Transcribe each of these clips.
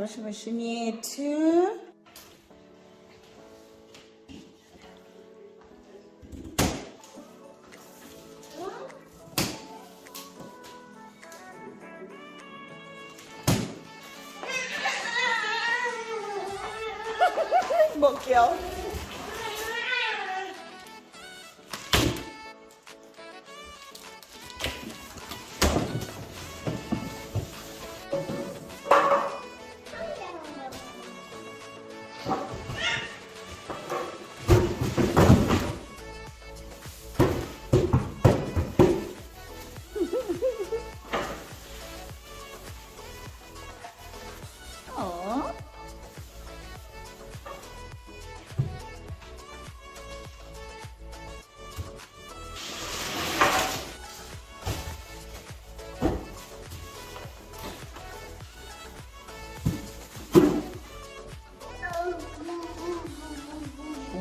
washing machine yethu. Bokyao. Aww.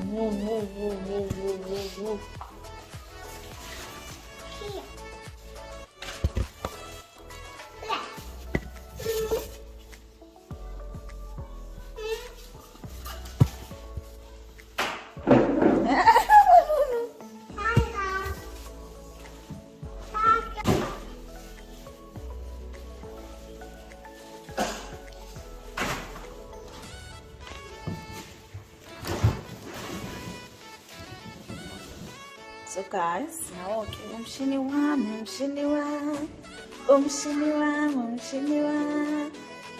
Whoa, whoa, whoa, whoa, whoa, whoa, whoa. So guys, now okay, umshini wami, umshini wami, umshini wami, umshini wami,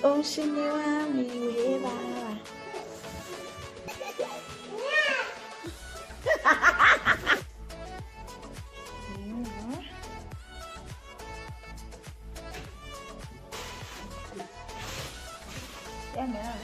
umshini wami, we baba. Yeah, man.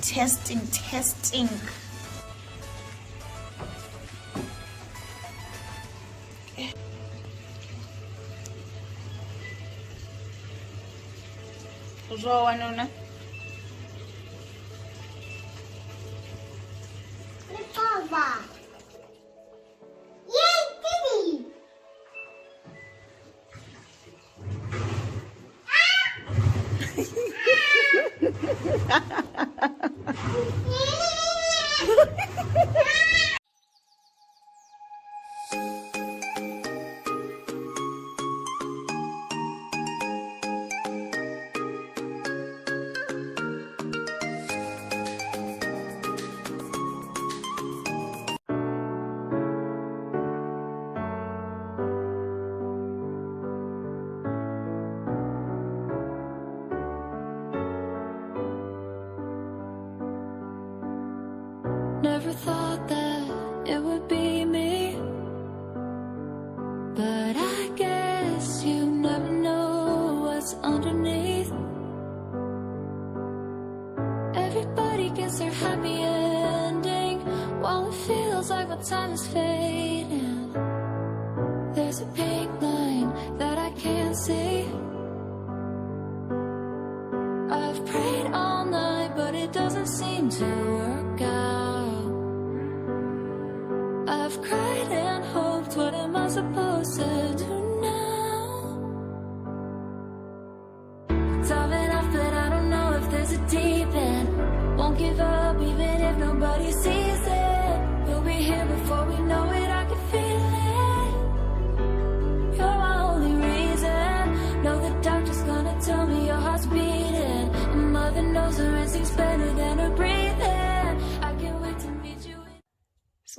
Testing. Uzwa nona. Papa. Yay, Diddy. Never thought that it would be me, but I guess you never know what's underneath. Everybody gets their happy ending, while it feels like my time is fading. There's a pink line that I can't see. I've prayed all night, but it doesn't seem to work out. I've cried and hoped, what am I supposed to do now?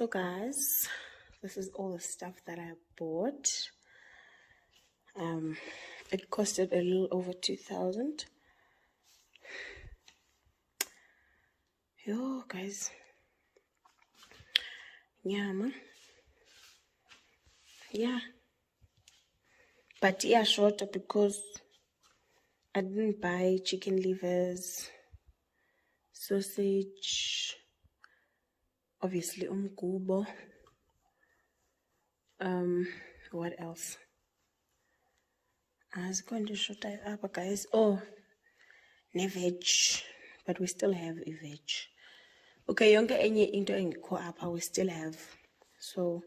So guys, this is all the stuff that I bought. It costed a little over 2,000. Yo guys, yeah man, yeah, but yeah, shorter because I didn't buy chicken livers, sausage, obviously umgubo. What else? I was going to show that up, guys. Oh, ne veg, but we still have a veg. Okay, yonke enye into engikho apha we still have. So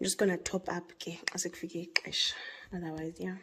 I'm just gonna top up ke xa sekufike ixesha. Otherwise, yeah.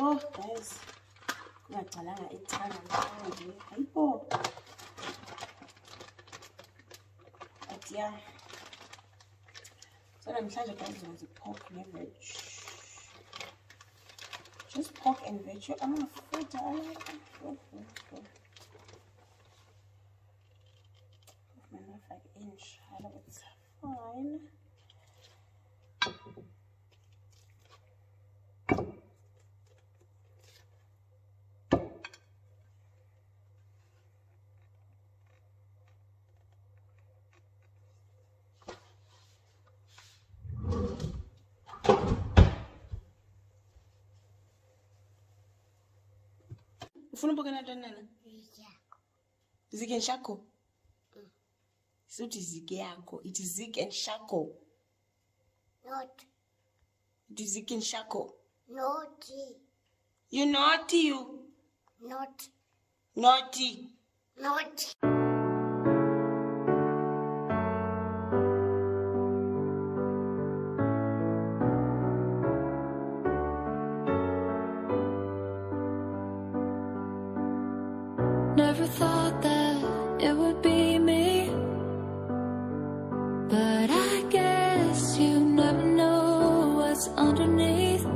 Oh guys, kungaqalanga ithanga manje. Hayibo. But yeah. So namhlanje guys was pork and veg. Just pork and veg. I'm afraid I like it. My knife like inch. I know it's fine. Ufuna ubukela ntoni? Zig and Shako. So it is Zig yakho. It is Zig and Shako. Not. It is Zig and Shako. Naughty. You naughty, you. Not. Naughty. Not. Never thought that it would be me, but I guess you never know what's underneath.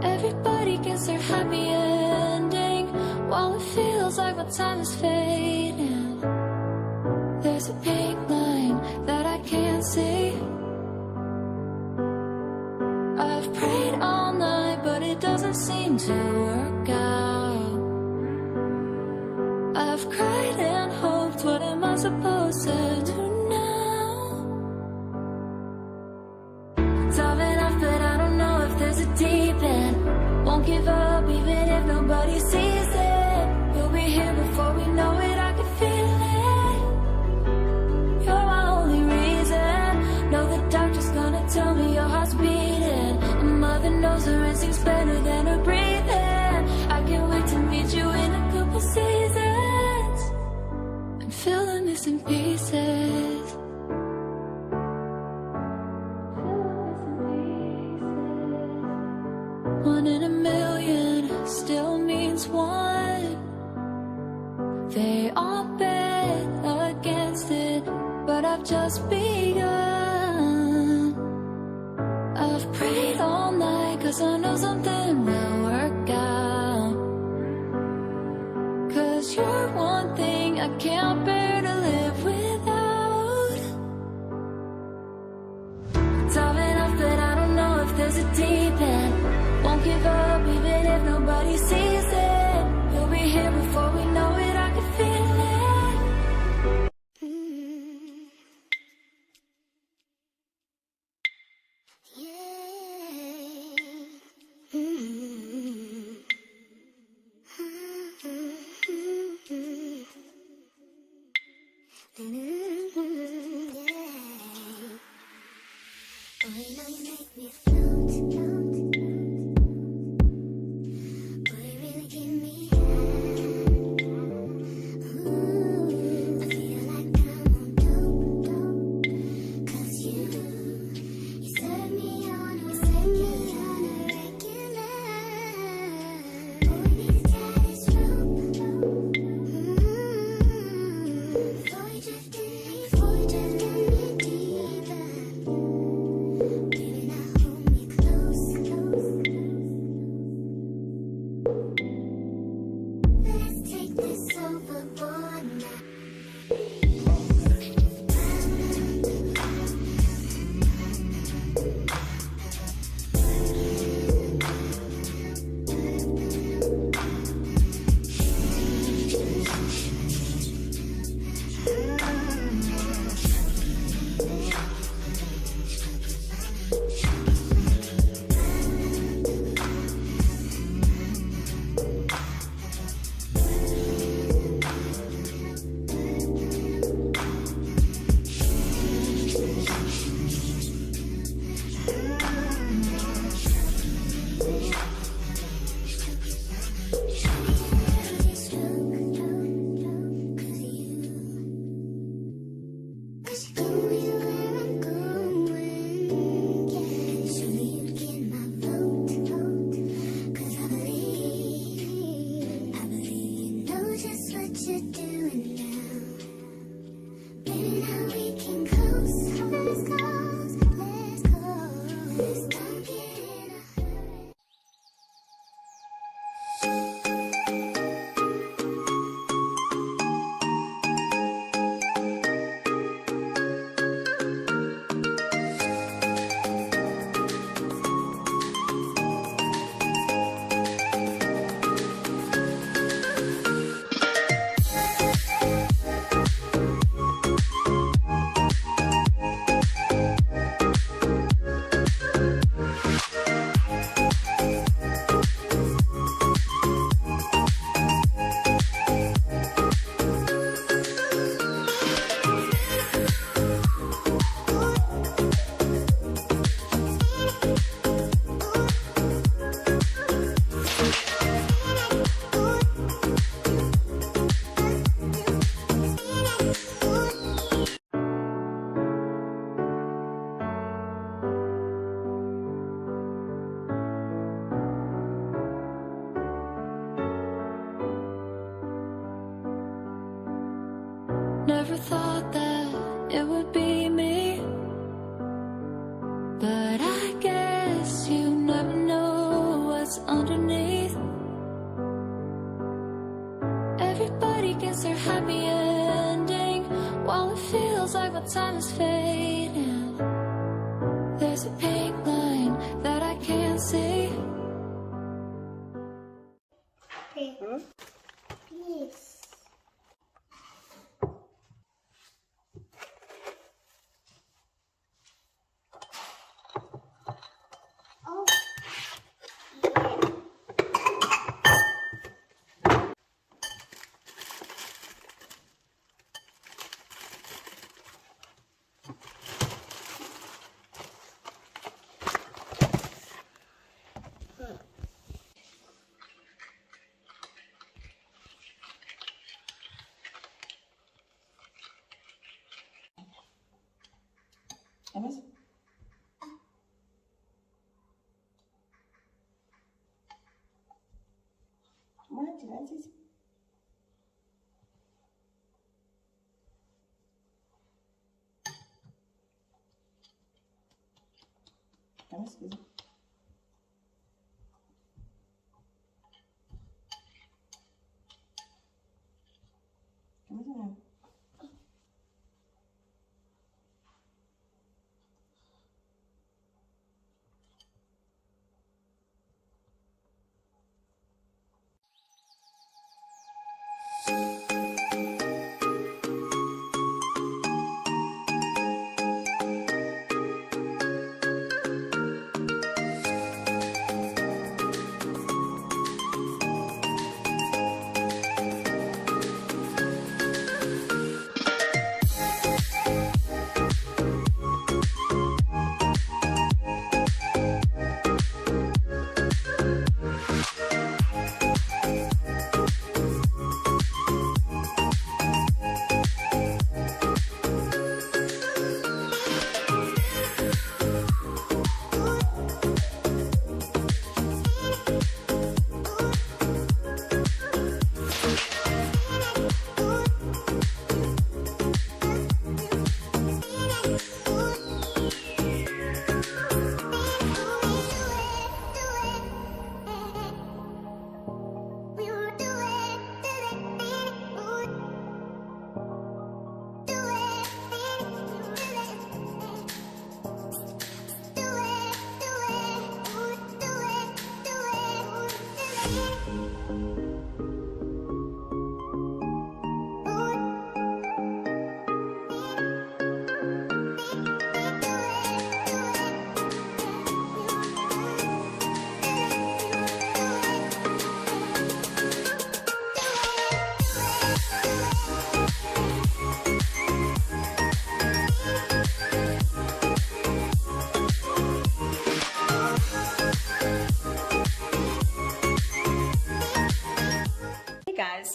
Everybody gets their happy ending, while it feels like my time is fading. There's a pink line that I can't see. I've prayed all night, but it doesn't seem to work out. I've cried and hoped, what am I supposed to do now? Diving off, but I don't know if there's a deep end. Won't give up even if nobody sees it. You'll be here before we know it, I can feel it. You're my only reason. Know the doctor's gonna tell me your heart's beating, and mother knows her instincts better than her breathing. I can't wait to meet you in a couple seasons and feel the missing pieces. One in a million still means one. They all bet against it, but I've just begun. I've prayed all night, cause I know something will work out. Cause you're one thing I can't bear to live without. Diving off, but I don't know if there's a deep end. Won't give up even if nobody sees it. You'll be here before we know it, I can feel it. Never thought that it would be me, but I guess you never know what's underneath. Everybody gets their happy ending, while it feels like my time is fading. There's a pink line that I can't see. Please. Oh. Vamos? Mana jalan sih? Vamos, gitu. Vamos, vamos.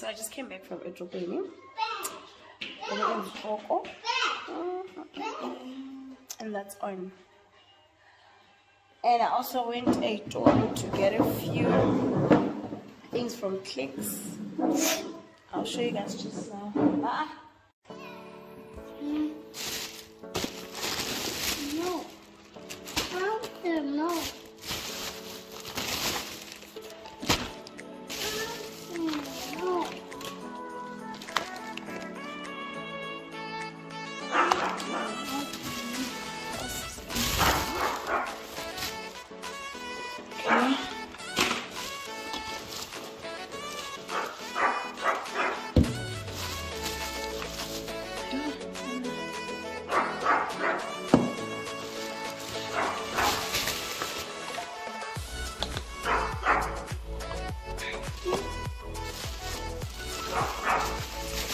I just came back from Edrobeni. And that's on. And I also went a tour to get a few things from Clicks. I'll show you guys just now. No. Counter, no. No.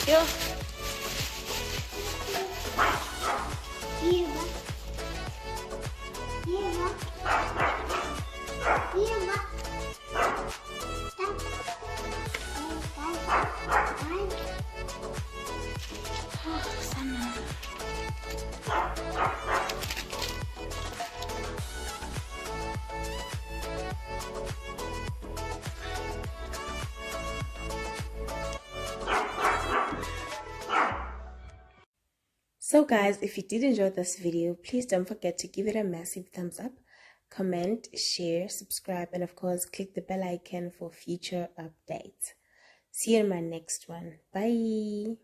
Yeah. So guys, if you did enjoy this video, please don't forget to give it a massive thumbs up, comment, share, subscribe, and of course click the bell icon for future updates. See you in my next one. Bye.